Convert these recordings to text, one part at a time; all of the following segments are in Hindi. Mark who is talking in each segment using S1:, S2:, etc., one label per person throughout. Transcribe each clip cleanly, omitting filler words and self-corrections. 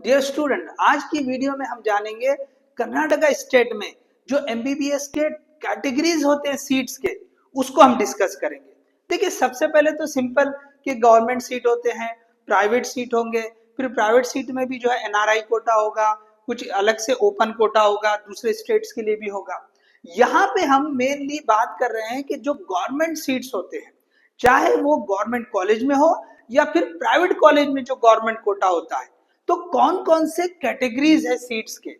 S1: डियर स्टूडेंट, आज की वीडियो में हम जानेंगे कर्नाटका स्टेट में जो एमबीबीएस के कैटेगरीज होते हैं सीट्स के, उसको हम डिस्कस करेंगे। देखिए, सबसे पहले तो सिंपल कि गवर्नमेंट सीट होते हैं, प्राइवेट सीट होंगे, फिर प्राइवेट सीट में भी जो है एनआरआई कोटा होगा, कुछ अलग से ओपन कोटा होगा, दूसरे स्टेट्स के लिए भी होगा। यहाँ पे हम मेनली बात कर रहे हैं कि जो गवर्नमेंट सीट्स होते हैं, चाहे वो गवर्नमेंट कॉलेज में हो या फिर प्राइवेट कॉलेज में जो गवर्नमेंट कोटा होता है, तो कौन कौन से कैटेगरीज है सीट्स के,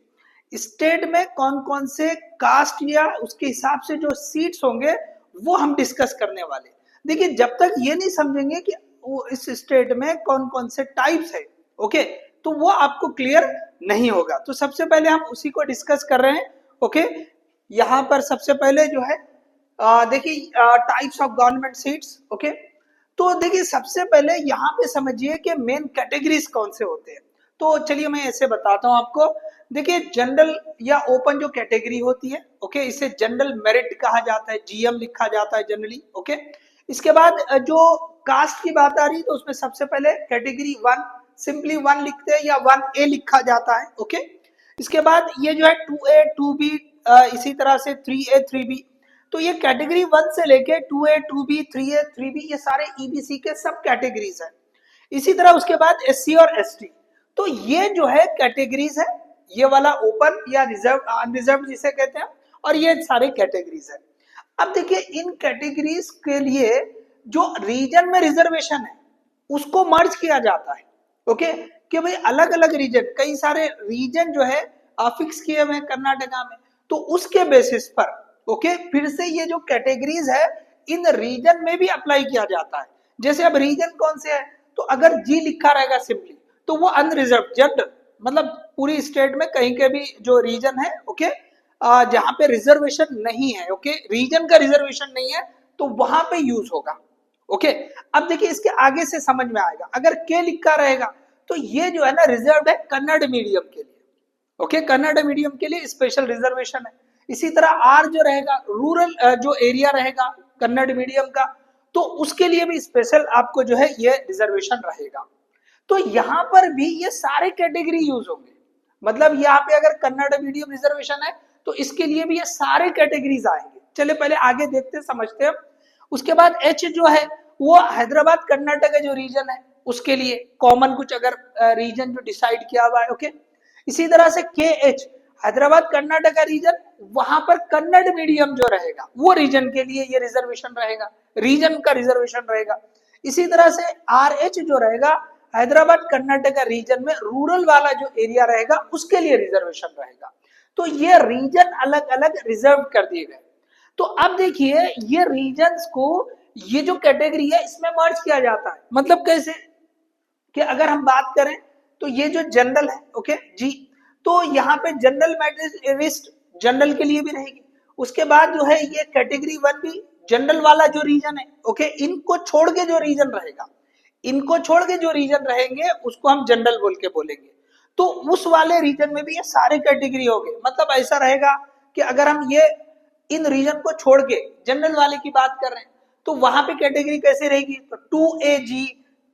S1: स्टेट में कौन कौन से कास्ट या उसके हिसाब से जो सीट्स होंगे वो हम डिस्कस करने वाले। देखिए, जब तक ये नहीं समझेंगे कि वो इस स्टेट में कौन कौन से टाइप्स है, ओके, तो वो आपको क्लियर नहीं होगा। तो सबसे पहले हम उसी को डिस्कस कर रहे हैं। ओके, यहाँ पर सबसे पहले जो है देखिए types of government seats. Okay, तो देखिए सबसे पहले यहाँ पे समझिए कि मेन कैटेगरीज कौन से होते हैं। तो चलिए मैं ऐसे बताता हूँ आपको। देखिए, जनरल या ओपन जो कैटेगरी होती है, ओके, इसे जनरल मेरिट कहा जाता है, जीएम लिखा जाता है जनरली। ओके, इसके बाद जो कास्ट की बात आ रही है तो उसमें सबसे पहले कैटेगरी 1 सिंपली 1 लिखते हैं या 1A लिखा जाता है। ओके, इसके बाद ये जो है 2A 2B, इसी तरह से 3A 3B। तो ये कैटेगरी 1 से लेके 2A 2B 3A 3B ये सारे ईबीसी के सब कैटेगरीज है। इसी तरह उसके बाद एससी और एसटी, तो ये जो है कैटेगरीज है, ये वाला ओपन या रिजर्व अनरिजर्व जिसे कहते हैं, और ये सारे कैटेगरीज है। अब देखिए, इन कैटेगरीज के लिए जो रीजन में रिजर्वेशन है उसको मर्ज किया जाता है। ओके, कि भाई अलग अलग रीजन, कई सारे रीजन जो है फिक्स किए हुए हैं कर्नाटका में, तो उसके बेसिस पर ओके फिर से ये जो कैटेगरीज है इन रीजन में भी अप्लाई किया जाता है। जैसे अब रीजन कौन से है, तो अगर जी लिखा रहेगा सिंपली तो वो अनरिजर्व जनरल, मतलब पूरी स्टेट में कहीं के भी जो रीजन है, ओके, जहां पे रिजर्वेशन नहीं है, ओके, रीजन का रिजर्वेशन नहीं है, तो वहां पे यूज होगा। ओके, अब देखिए इसके आगे से समझ में आएगा। अगर के लिखा रहेगा तो ये जो है ना रिजर्व है कन्नड़ मीडियम के लिए। ओके, कन्नड़ मीडियम के लिए स्पेशल रिजर्वेशन है। इसी तरह आर जो रहेगा रूरल जो एरिया रहेगा कन्नड़ मीडियम का, तो उसके लिए भी स्पेशल आपको जो है ये रिजर्वेशन रहेगा। तो यहाँ पर भी ये सारे कैटेगरी यूज होंगे, मतलब यहाँ पे अगर कन्नड़ मीडियम रिजर्वेशन है तो इसके लिए भी ये सारे कैटेगरीज आएंगे। चलिए पहले आगे देखते समझते हैं। उसके बाद एच जो है वो हैदराबाद कर्नाटक जो रीजन है उसके लिए कॉमन कुछ अगर रीजन जो डिसाइड किया हुआ है। ओके, इसी तरह से के एच हैदराबाद कर्नाटक रीजन, वहां पर कन्नड़ मीडियम जो रहेगा वो रीजन के लिए ये रिजर्वेशन रहेगा, रीजन का रिजर्वेशन रहेगा। इसी तरह से आर एच जो रहेगा हैदराबाद कर्नाटक रीजन में रूरल वाला जो एरिया रहेगा उसके लिए रिजर्वेशन रहेगा। तो ये रीजन अलग अलग रिजर्व कर दिए गए। तो अब देखिए ये रीजन्स को, ये जो कैटेगरी है इसमें मर्ज किया जाता है। मतलब कैसे कि अगर हम बात करें तो ये जो जनरल है, ओके जी, तो यहाँ पे जनरल मेरिट जनरल के लिए भी रहेगी। उसके बाद जो है ये कैटेगरी 1 भी जनरल वाला जो रीजन है, ओके, इनको छोड़ के जो रीजन रहेगा, इनको छोड़ के जो रीजन रहेंगे उसको हम जनरल बोल के बोलेंगे। तो उस वाले रीजन में भी ये सारे कैटेगरी हो गए। मतलब ऐसा रहेगा कि अगर हम ये इन रीजन को छोड़ के जनरल वाले की बात कर रहे हैं तो वहां पे कैटेगरी कैसे रहेगी, तो 2AG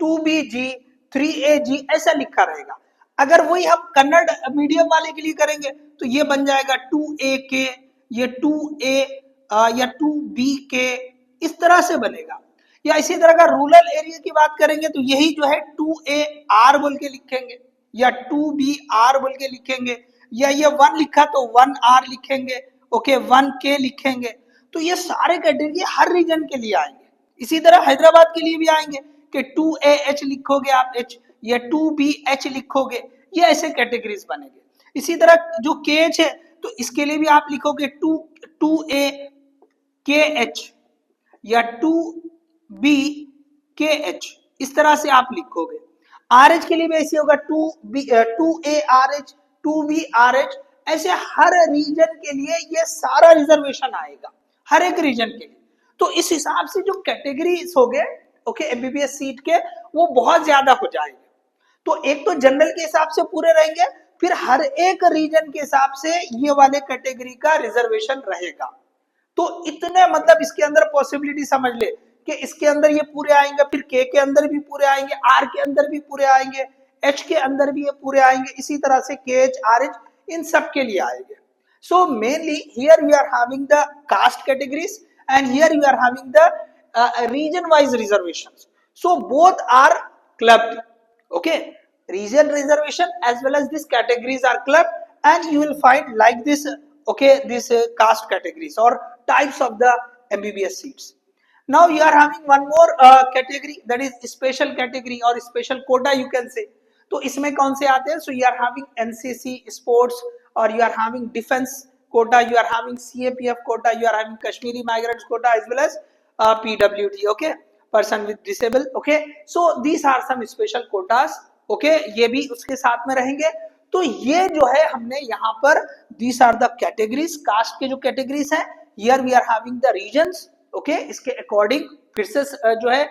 S1: 2BG 3AG ऐसा लिखा रहेगा। अगर वही हम कन्नड़ मीडियम वाले के लिए करेंगे तो ये बन जाएगा 2AK, ये 2A या 2BK, इस तरह से बनेगा। या इसी तरह का रूरल एरिया की बात करेंगे तो यही जो है 2AR बोल के लिखेंगे या 2BR बोल के लिखेंगे, या ये 1 लिखा तो 1R लिखेंगे, ओके, 1K लिखेंगे। तो ये सारे कैटेगरी हर रीजन के लिए आएंगे। इसी तरह हैदराबाद के लिए भी आएंगे कि 2AH लिखोगे आप H, या 2BH लिखोगे, ये ऐसे कैटेगरीज बनेंगे। इसी तरह जो KH है तो इसके लिए भी आप लिखोगे 2AKH या 2BKH, इस तरह से आप लिखोगे। RH के लिए भी ऐसे होगा 2ARH 2BRH, ऐसे हर रीजन के लिए ये सारा रिजर्वेशन आएगा, हर एक रीजन के लिए। तो इस हिसाब से जो कैटेगरीज हो गए, ओके, एमबीबीएस सीट के, वो बहुत ज्यादा हो जाएंगे। तो एक तो जनरल के हिसाब से पूरे रहेंगे, फिर हर एक रीजन के हिसाब से ये वाले कैटेगरी का रिजर्वेशन रहेगा। तो इतने मतलब इसके अंदर पॉसिबिलिटी समझ ले कि इसके अंदर ये पूरे आएंगे, फिर के अंदर भी पूरे आएंगे, आर के अंदर भी पूरे आएंगे, एच के अंदर भी ये पूरे आएंगे, इसी तरह से के एच आर एच इन सब के लिए आएंगे. So mainly here we are having the caste categories and here we are having the region wise reservations. So both are clubbed. Okay, region reservation as well as these categories are clubbed, and you will find like this. Okay, this caste categories or types of the MBBS seats. Now you are having one more category, that is special category or special quota you can say. तो इसमें कौन से आते हैं? So you are having NCC sports, or you are having defense quota, you are having CAPF quota, you are having Kashmiri migrants quota as well as PWD. Okay, person with disabled. Okay, so these are some special quotas. Okay, ये भी उसके साथ में रहेंगे. तो ये जो है हमने यहाँ पर these are the categories, caste के जो categories हैं, here we are having the regions. Okay इसके अकॉर्डिंग फिर से जो है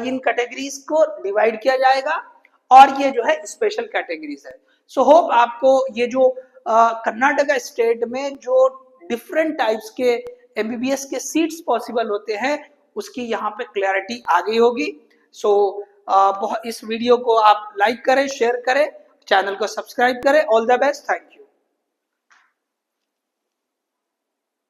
S1: इन कैटेगरीज को डिवाइड किया जाएगा, और ये जो है स्पेशल कैटेगरीज है. सो होप आपको ये जो कर्नाटका स्टेट में जो डिफरेंट टाइप्स के एमबीबीएस के सीट्स पॉसिबल होते हैं उसकी यहाँ पे क्लैरिटी आ गई होगी. सो इस वीडियो को आप लाइक करें, शेयर करें, चैनल को सब्सक्राइब करें. All the best, thank you.